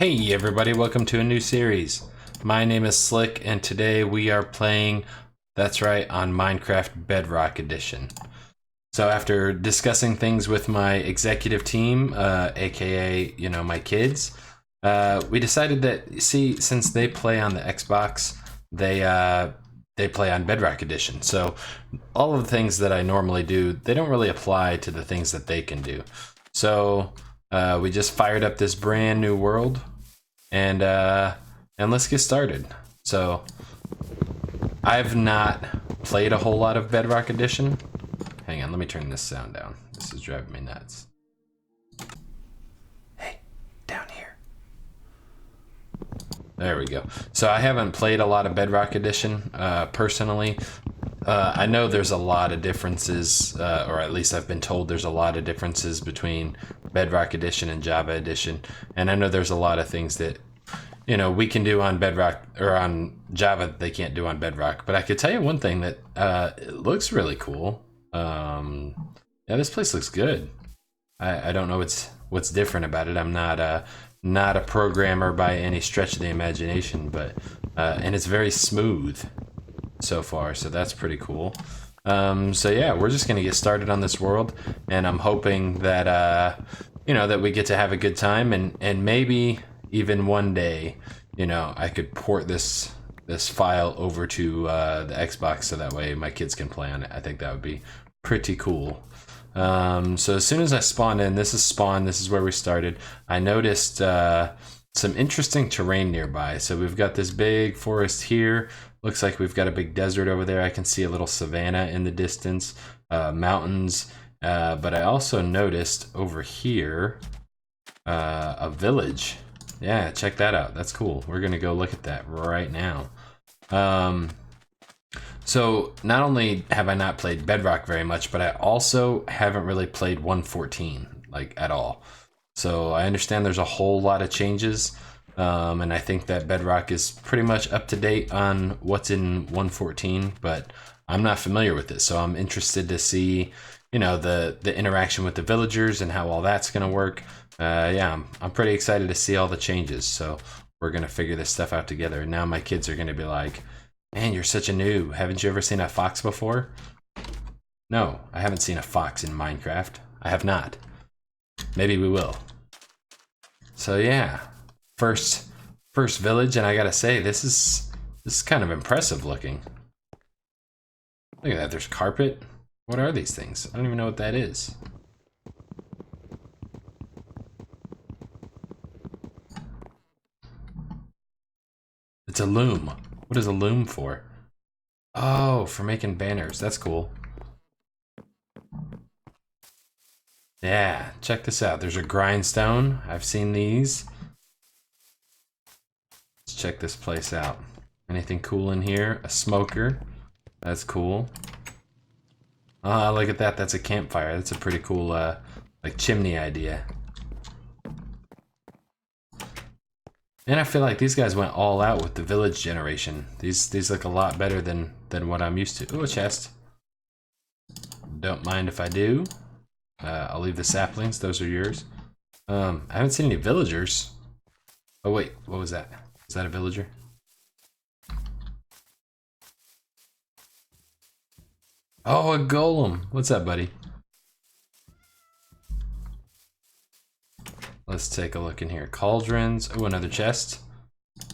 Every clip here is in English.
Hey everybody, welcome to a new series. My name is Slick and today we are playing, that's right, on Minecraft Bedrock Edition. So after discussing things with my executive team, aka, my kids, we decided that, since they play on the Xbox, they play on Bedrock Edition. So all of the things that I normally do, they don't really apply to the things that they can do. So we just fired up this brand new world. And let's get started. So I've not played a whole lot of Bedrock Edition. Hang on, let me turn this sound down. This is driving me nuts. Hey, down here. There we go. So I haven't played a lot of Bedrock Edition personally. I know there's a lot of differences, or at least I've been told there's a lot of differences between Bedrock Edition and Java Edition, and I know there's a lot of things that we can do on Bedrock or on Java that they can't do on Bedrock. But I could tell you one thing that it looks really cool. Yeah, this place looks good. I don't know what's different about it. I'm not a programmer by any stretch of the imagination, but and it's very smooth so far, so that's pretty cool. So yeah, we're just gonna get started on this world, and I'm hoping that that we get to have a good time, and maybe even one day, I could port this file over to the Xbox so that way my kids can play on it. I think that would be pretty cool. So as soon as I spawned in, this is where we started. I noticed some interesting terrain nearby. So we've got this big forest here. Looks like we've got a big desert over there. I can see a little savanna in the distance, mountains. But I also noticed over here a village. Yeah, check that out. That's cool. We're gonna go look at that right now. So not only have I not played Bedrock very much, but I also haven't really played 1.14 like at all. So I understand there's a whole lot of changes. And I think that Bedrock is pretty much up to date on what's in 1.14, but I'm not familiar with it, so I'm interested to see, the interaction with the villagers and how all that's gonna work. Yeah, I'm pretty excited to see all the changes, so we're gonna figure this stuff out together. And now my kids are gonna be like, "Man, you're such a noob. Haven't you ever seen a fox before?" No, I haven't seen a fox in Minecraft. I have not. Maybe we will. So yeah. First village, and I gotta say, this is kind of impressive looking. Look at that, there's carpet. What are these things? I don't even know what that is. It's a loom. What is a loom for? Oh, for making banners. That's cool. Yeah, check this out. There's a grindstone. I've seen these. Let's check this place out. Anything cool in here? A smoker. That's cool. Ah, look at that. That's a campfire. That's a pretty cool, like chimney idea. And I feel like these guys went all out with the village generation. These look a lot better than what I'm used to. Ooh, a chest. Don't mind if I do. I'll leave the saplings. Those are yours. I haven't seen any villagers. Oh wait, what was that? Is that a villager? Oh, a golem. What's up, buddy? Let's take a look in here. Cauldrons. Oh, another chest.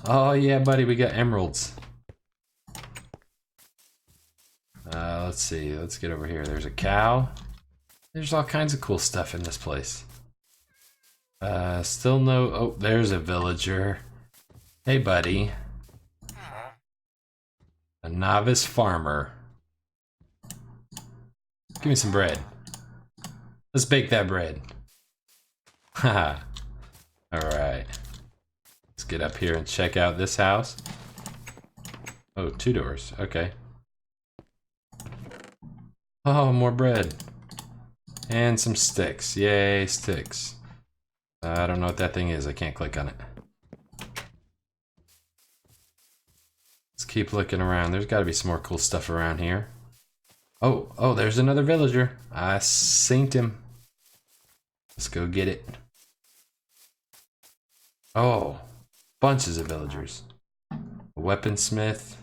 Oh yeah, buddy, we got emeralds. Let's see. Let's get over here. There's a cow. There's all kinds of cool stuff in this place. Still no... Oh, there's a villager. Hey, buddy. A novice farmer. Give me some bread. Let's bake that bread. Haha. Alright. Let's get up here and check out this house. Oh, 2 doors. Okay. Oh, more bread. And some sticks. Yay, sticks. I don't know what that thing is. I can't click on it. Let's keep looking around. There's got to be some more cool stuff around here. Oh, there's another villager. I synced him. Let's go get it. Oh, bunches of villagers. A weaponsmith.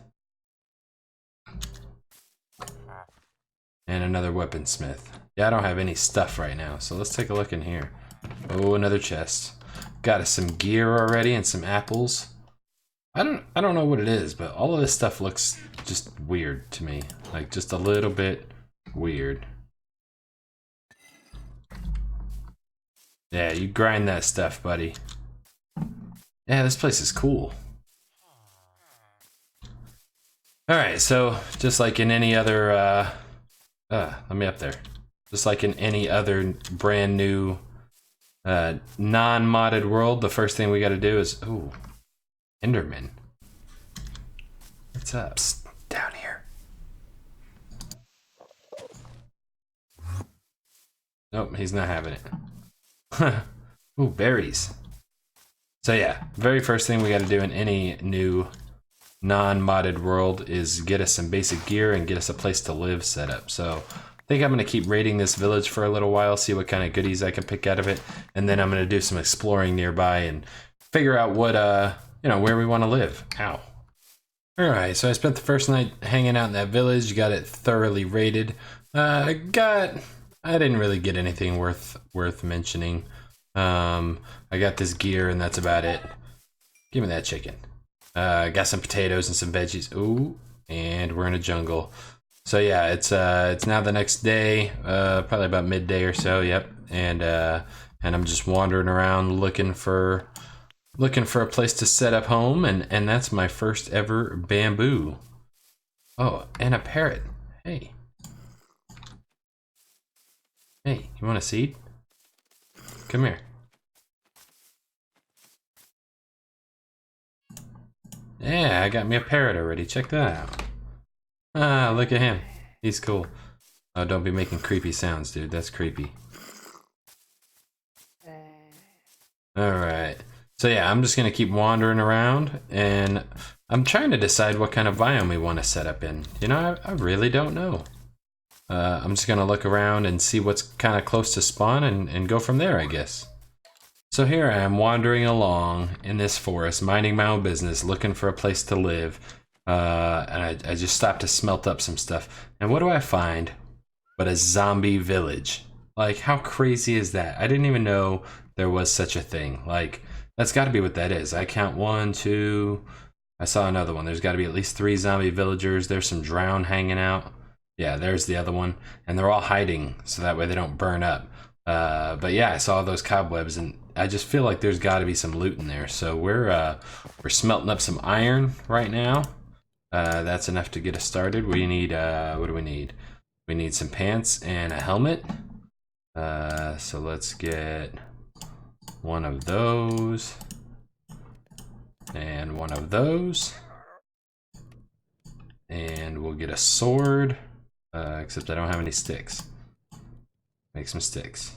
And another weaponsmith. Yeah, I don't have any stuff right now, so let's take a look in here. Oh, another chest. Got us some gear already and some apples. I don't know what it is, but all of this stuff looks just weird to me. Like just a little bit weird. Yeah, you grind that stuff, buddy. Yeah, this place is cool. Alright, so just like in any other let me up there. Just like in any other brand new non-modded world, the first thing we gotta do is ooh, Enderman. What's up? Psst, down here. Nope, he's not having it. Ooh, berries. So yeah, very first thing we gotta do in any new non-modded world is get us some basic gear and get us a place to live set up. So I think I'm gonna keep raiding this village for a little while, see what kind of goodies I can pick out of it, and then I'm gonna do some exploring nearby and figure out what you know, where we want to live. Ow. Alright, so I spent the first night hanging out in that village, got it thoroughly raided. I didn't really get anything worth mentioning. I got this gear and that's about it. Give me that chicken. Got some potatoes and some veggies. Ooh, and we're in a jungle. So yeah, it's now the next day, probably about midday or so. Yep, and I'm just wandering around looking for a place to set up home, and that's my first ever bamboo. Oh, and a parrot. Hey, you want a seed? Come here. Yeah, I got me a parrot already. Check that out. Ah, look at him. He's cool. Oh, don't be making creepy sounds, dude. That's creepy. Alright. So yeah, I'm just gonna keep wandering around, and I'm trying to decide what kind of biome we want to set up in. You know, I really don't know. I'm just gonna look around and see what's kind of close to spawn and go from there, I guess. So here I am wandering along in this forest, minding my own business, looking for a place to live. And I just stopped to smelt up some stuff. And what do I find but a zombie village? Like, how crazy is that? I didn't even know there was such a thing. Like, that's got to be what that is. I count 1, 2. I saw another one. There's got to be at least 3 zombie villagers. There's some drown hanging out. Yeah, there's the other one. And they're all hiding so that way they don't burn up. But yeah, I saw those cobwebs, and I just feel like there's got to be some loot in there. So we're smelting up some iron right now. That's enough to get us started. We need what do we need? We need some pants and a helmet. So let's get one of those and one of those, and we'll get a sword. Except I don't have any sticks. Make some sticks.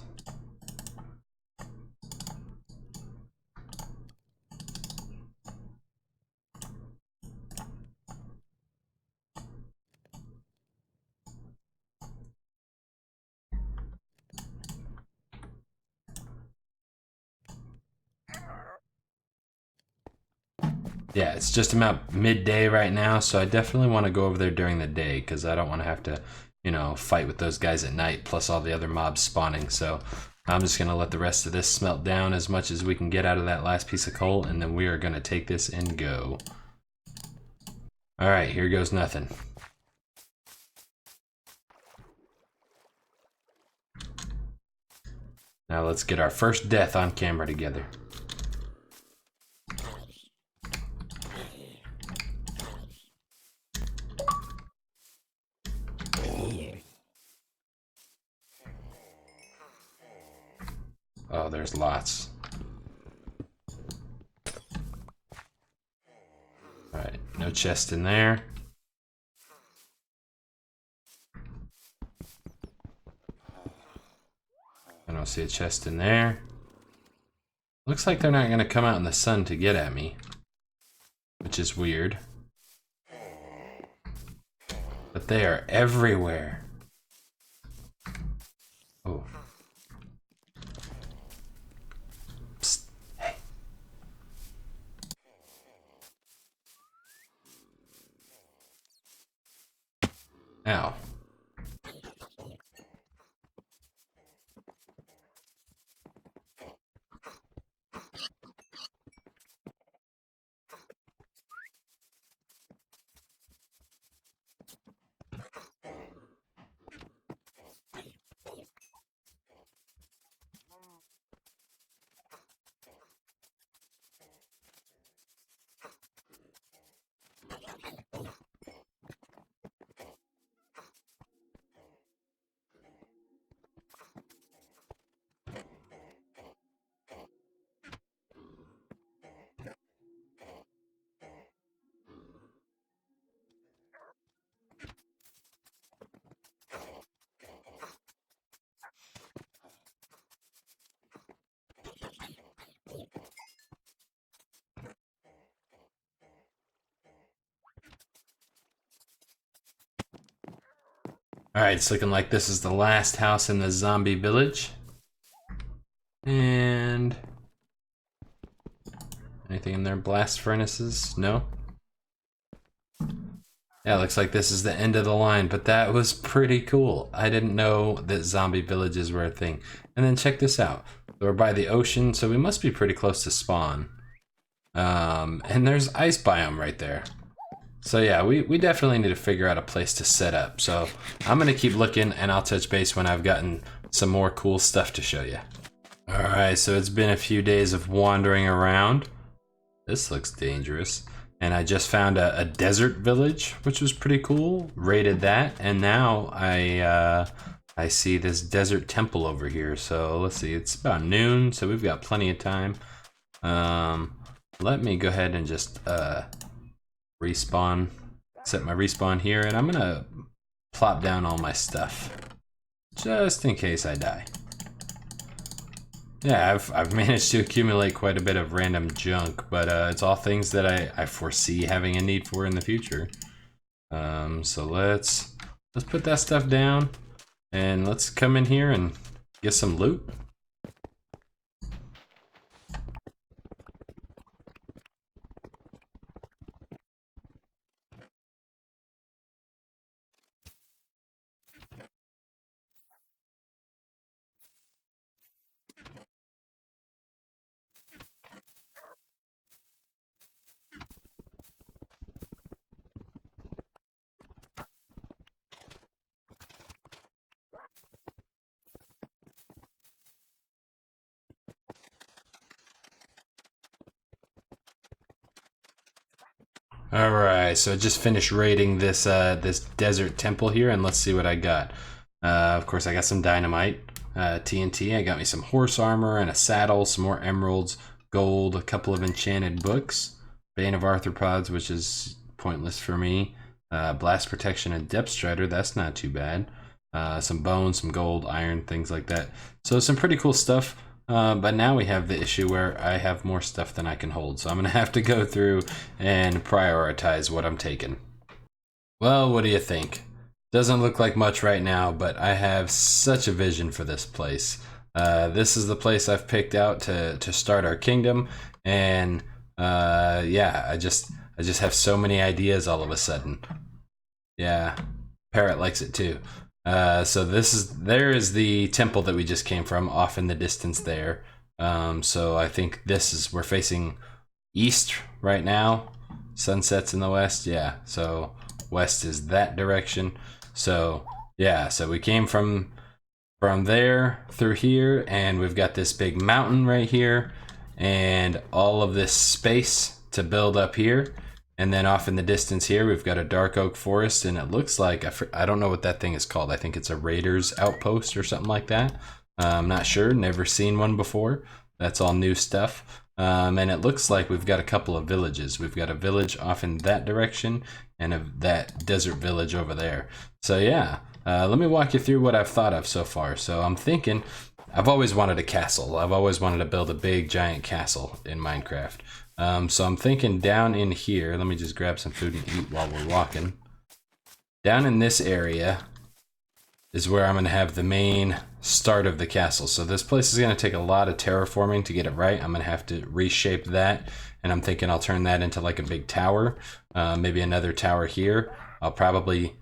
Yeah, it's just about midday right now, so I definitely want to go over there during the day because I don't want to have to, you know, fight with those guys at night plus all the other mobs spawning. So I'm just going to let the rest of this smelt down as much as we can get out of that last piece of coal, and then we are going to take this and go. All right, here goes nothing. Now let's get our first death on camera together. Oh, there's lots. Alright, no chest in there. I don't see a chest in there. Looks like they're not going to come out in the sun to get at me, which is weird. But they are everywhere. Oh. Psst. Hey. Ow. Alright, it's looking like this is the last house in the zombie village. And anything in there? Blast furnaces? No? Yeah, looks like this is the end of the line, but that was pretty cool. I didn't know that zombie villages were a thing. And then check this out. We're by the ocean, so we must be pretty close to spawn. And there's ice biome right there. So yeah, we definitely need to figure out a place to set up. So I'm gonna keep looking and I'll touch base when I've gotten some more cool stuff to show you. Alright, so it's been a few days of wandering around. This looks dangerous. And I just found a desert village, which was pretty cool. Raided that, and now I see this desert temple over here. So let's see, it's about noon, so we've got plenty of time. Let me go ahead and just respawn, set my respawn here, and I'm gonna plop down all my stuff, just in case I die. Yeah, I've managed to accumulate quite a bit of random junk, but it's all things that I foresee having a need for in the future. So let's put that stuff down, and let's come in here and get some loot. All right, so I just finished raiding this this desert temple here, and let's see what I got. Of course, I got some dynamite, TNT. I got me some horse armor and a saddle, some more emeralds, gold, a couple of enchanted books, Bane of Arthropods, which is pointless for me, blast protection and depth strider. That's not too bad. Some bones, some gold, iron, things like that. So some pretty cool stuff. But now we have the issue where I have more stuff than I can hold, so I'm gonna have to go through and prioritize what I'm taking. Well, what do you think? Doesn't look like much right now, but I have such a vision for this place. This is the place I've picked out to start our kingdom, and yeah, I just have so many ideas all of a sudden. Yeah, Parrot likes it too. So there is the temple that we just came from, off in the distance there. So I think we're facing east right now. Sunset's in the west, yeah. So west is that direction. So yeah, so we came from there through here, and we've got this big mountain right here, and all of this space to build up here. And then off in the distance here, we've got a dark oak forest, and it looks like, I don't know what that thing is called. I think it's a raiders outpost or something like that. I'm not sure, never seen one before. That's all new stuff. And it looks like we've got a couple of villages. We've got a village off in that direction, and that desert village over there. So yeah, let me walk you through what I've thought of so far. So I'm thinking, I've always wanted a castle. I've always wanted to build a big giant castle in Minecraft. So I'm thinking down in here, let me just grab some food and eat while we're walking. Down in this area is where I'm going to have the main start of the castle. So this place is going to take a lot of terraforming to get it right. I'm going to have to reshape that, and I'm thinking I'll turn that into like a big tower, maybe another tower here. I'll probably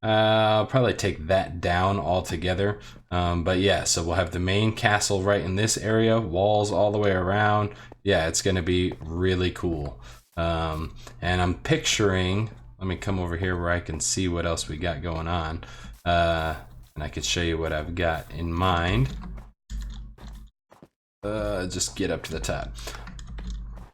I'll probably take that down altogether. But yeah, so we'll have the main castle right in this area, walls all the way around. Yeah, it's going to be really cool. And I'm picturing, let me come over here where I can see what else we got going on. And I can show you what I've got in mind. Just get up to the top.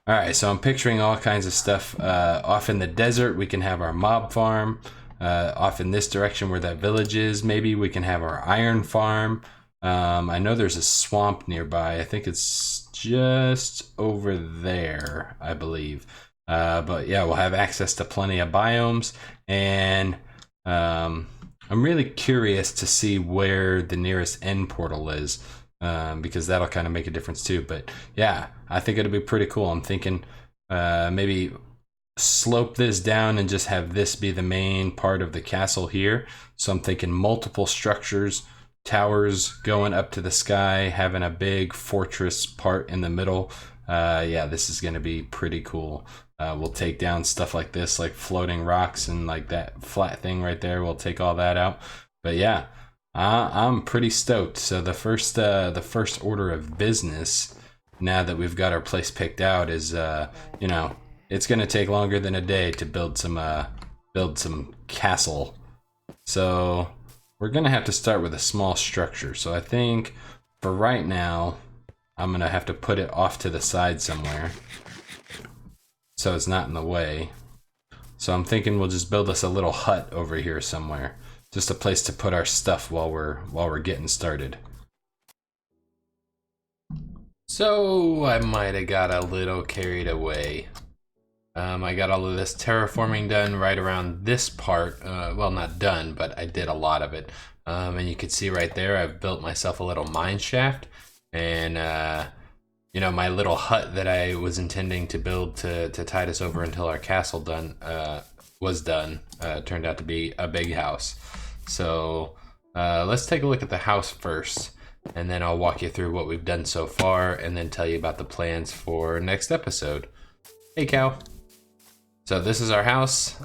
All right, so I'm picturing all kinds of stuff. Off in the desert, we can have our mob farm. Off in this direction where that village is, maybe we can have our iron farm. I know there's a swamp nearby. I think it's just over there, I believe. But yeah, we'll have access to plenty of biomes. And I'm really curious to see where the nearest end portal is. Because that'll kind of make a difference too. But yeah, I think it'll be pretty cool. I'm thinking maybe slope this down and just have this be the main part of the castle here. So I'm thinking multiple structures, towers going up to the sky, having a big fortress part in the middle. Yeah, this is going to be pretty cool. We'll take down stuff like this, like floating rocks and like that flat thing right there. We'll take all that out. But yeah, I'm pretty stoked. So the first order of business, now that we've got our place picked out, is you know, it's gonna take longer than a day to build some castle. So we're gonna have to start with a small structure. So I think for right now, I'm gonna have to put it off to the side somewhere, so it's not in the way. So I'm thinking we'll just build us a little hut over here somewhere. Just a place to put our stuff while we're getting started. So I might have got a little carried away. I got all of this terraforming done right around this part. Well, not done, but I did a lot of it. And you can see right there, I've built myself a little mine shaft. And you know, my little hut that I was intending to build to tide us over until our castle was done. Turned out to be a big house. So let's take a look at the house first, and then I'll walk you through what we've done so far, and then tell you about the plans for next episode. Hey, cow. So this is our house.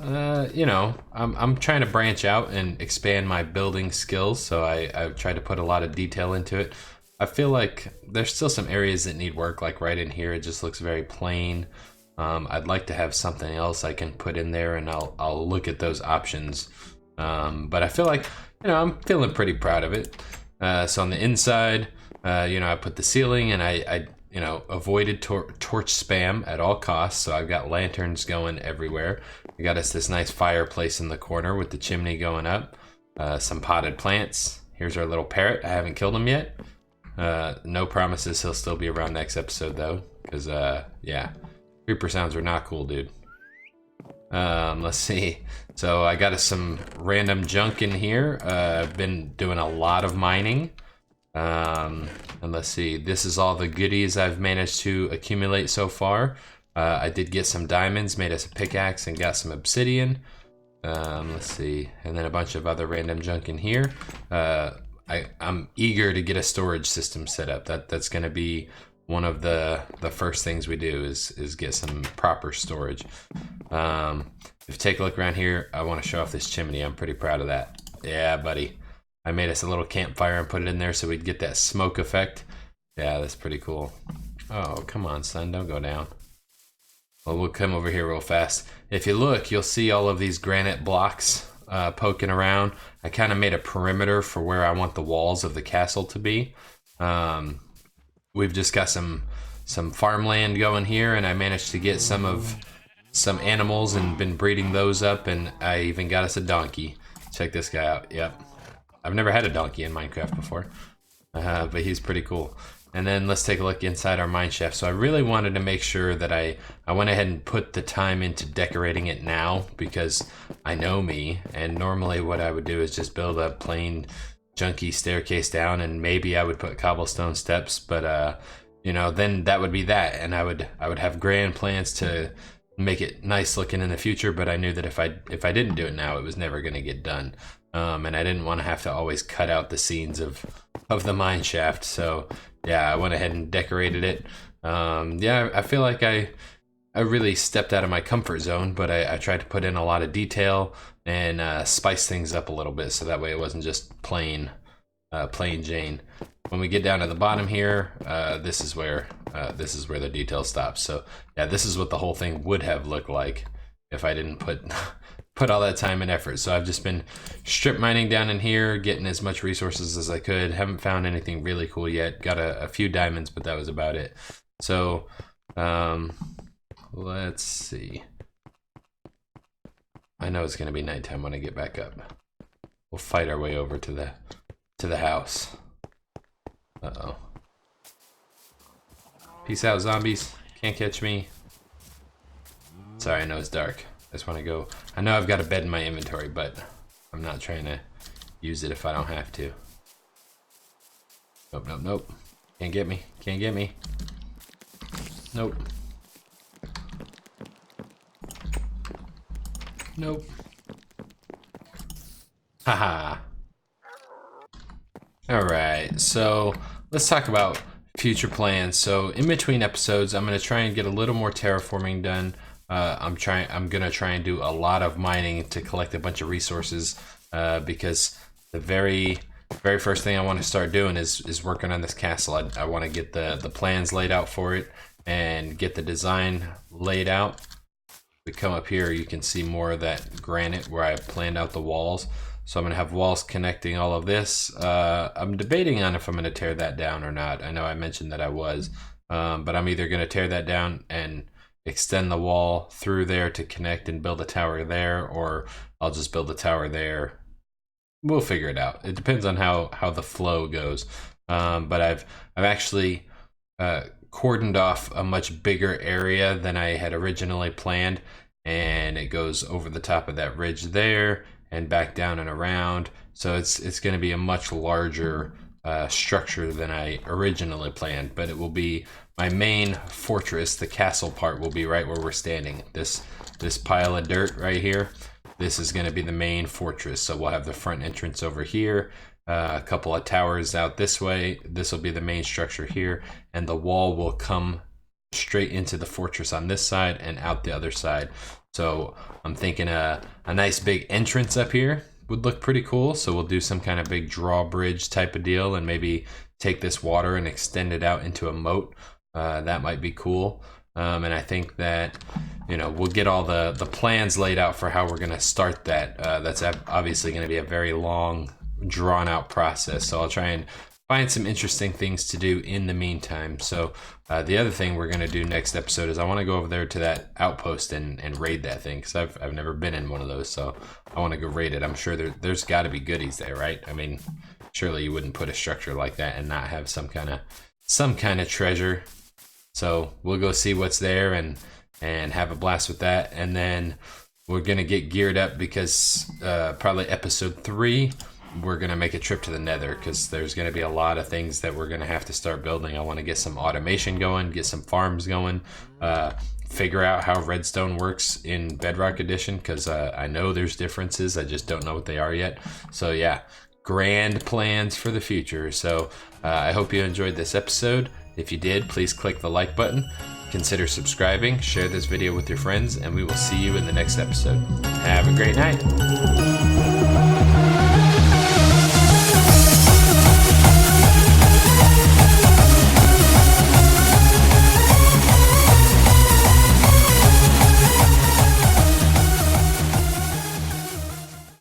You know, I'm trying to branch out and expand my building skills, so I've tried to put a lot of detail into it. I feel like there's still some areas that need work, like right in here. It just looks very plain. I'd like to have something else I can put in there, and I'll look at those options. But I feel like, you know, I'm feeling pretty proud of it. So on the inside, you know, I put the ceiling, and I you know, avoided torch spam at all costs. So I've got lanterns going everywhere. We got us this nice fireplace in the corner with the chimney going up. Some potted plants. Here's our little parrot. I haven't killed him yet. No promises he'll still be around next episode though, because yeah, creeper sounds are not cool, dude. Let's see. So I got us some random junk in here. I've been doing a lot of mining. And let's see. This is all the goodies I've managed to accumulate so far. I did get some diamonds, made us a pickaxe, and got some obsidian. Let's see. And then a bunch of other random junk in here. I'm eager to get a storage system set up. That's going to be one of the first things we do is get some proper storage. If you take a look around here, I want to show off this chimney. I'm pretty proud of that. Yeah, buddy. I made us a little campfire and put it in there so we'd get that smoke effect. Yeah, that's pretty cool. Oh, come on, son. Don't go down. Well, we'll come over here real fast. If you look, you'll see all of these granite blocks poking around. I kind of made a perimeter for where I want the walls of the castle to be. We've just got some farmland going here, and I managed to get some animals and been breeding those up, and I even got us a donkey. Check this guy out. Yep. I've never had a donkey in Minecraft before, but he's pretty cool. And then let's take a look inside our mine shaft. So I really wanted to make sure that I went ahead and put the time into decorating it now, because I know me, and normally what I would do is just build a plain junky staircase down, and maybe I would put cobblestone steps, but you know, then that would be that, and I would have grand plans to make it nice looking in the future, but I knew that if I didn't do it now, it was never going to get done. And I didn't want to have to always cut out the scenes of the mine shaft. So yeah, I went ahead and decorated it. Yeah, I feel like I I really stepped out of my comfort zone, but I tried to put in a lot of detail and spice things up a little bit, so that way it wasn't just plain Jane. When we get down to the bottom here, this is where the detail stops. So yeah, this is what the whole thing would have looked like if I didn't put all that time and effort. So I've just been strip mining down in here, getting as much resources as I could. Haven't found anything really cool yet. Got a few diamonds, but that was about it. So let's see. I know it's gonna be nighttime when I get back up. We'll fight our way over to the house. Uh-oh. Peace out, zombies. Can't catch me. Sorry, I know it's dark. I just want to go. I know I've got a bed in my inventory, but I'm not trying to use it if I don't have to. Nope, nope, nope. Can't get me. Can't get me. Nope. Nope. Haha. Alright, so let's talk about future plans. So in between episodes, I'm going to try and get a little more terraforming done. I'm going to try and do a lot of mining to collect a bunch of resources because the very first thing I want to start doing is working on this castle. I want to get the plans laid out for it and get the design laid out. We come up here, you can see more of that granite where I planned out the walls. So I'm gonna have walls connecting all of this. I'm debating on if I'm gonna tear that down or not. I know I mentioned that I was, but I'm either gonna tear that down and extend the wall through there to connect and build a tower there, or I'll just build a tower there. We'll figure it out. It depends on how the flow goes. But I've actually cordoned off a much bigger area than I had originally planned, and it goes over the top of that ridge there and back down and around. So it's going to be a much larger structure than I originally planned, but it will be my main fortress. The castle part will be right where we're standing. This pile of dirt right here, this is going to be the main fortress. So we'll have the front entrance over here, a couple of towers out this way. This will be the main structure here, and the wall will come straight into the fortress on this side and out the other side. So I'm thinking a nice big entrance up here would look pretty cool. So we'll do some kind of big drawbridge type of deal and maybe take this water and extend it out into a moat. That might be cool. And I think that, you know, we'll get all the plans laid out for how we're going to start that. That's obviously going to be a very long, drawn out process. So I'll try and find some interesting things to do in the meantime. So the other thing we're going to do next episode is I want to go over there to that outpost and raid that thing, because I've never been in one of those, so I want to go raid it. I'm sure there's got to be goodies there, right? I mean, surely you wouldn't put a structure like that and not have some kind of treasure. So we'll go see what's there and have a blast with that, and then we're going to get geared up because probably episode 3 we're going to make a trip to the Nether, because there's going to be a lot of things that we're going to have to start building. I want to get some automation going, get some farms going, figure out how redstone works in Bedrock Edition, because I know there's differences. I just don't know what they are yet. So yeah, grand plans for the future. So I hope you enjoyed this episode. If you did, please click the like button, consider subscribing, share this video with your friends, and we will see you in the next episode. Have a great night.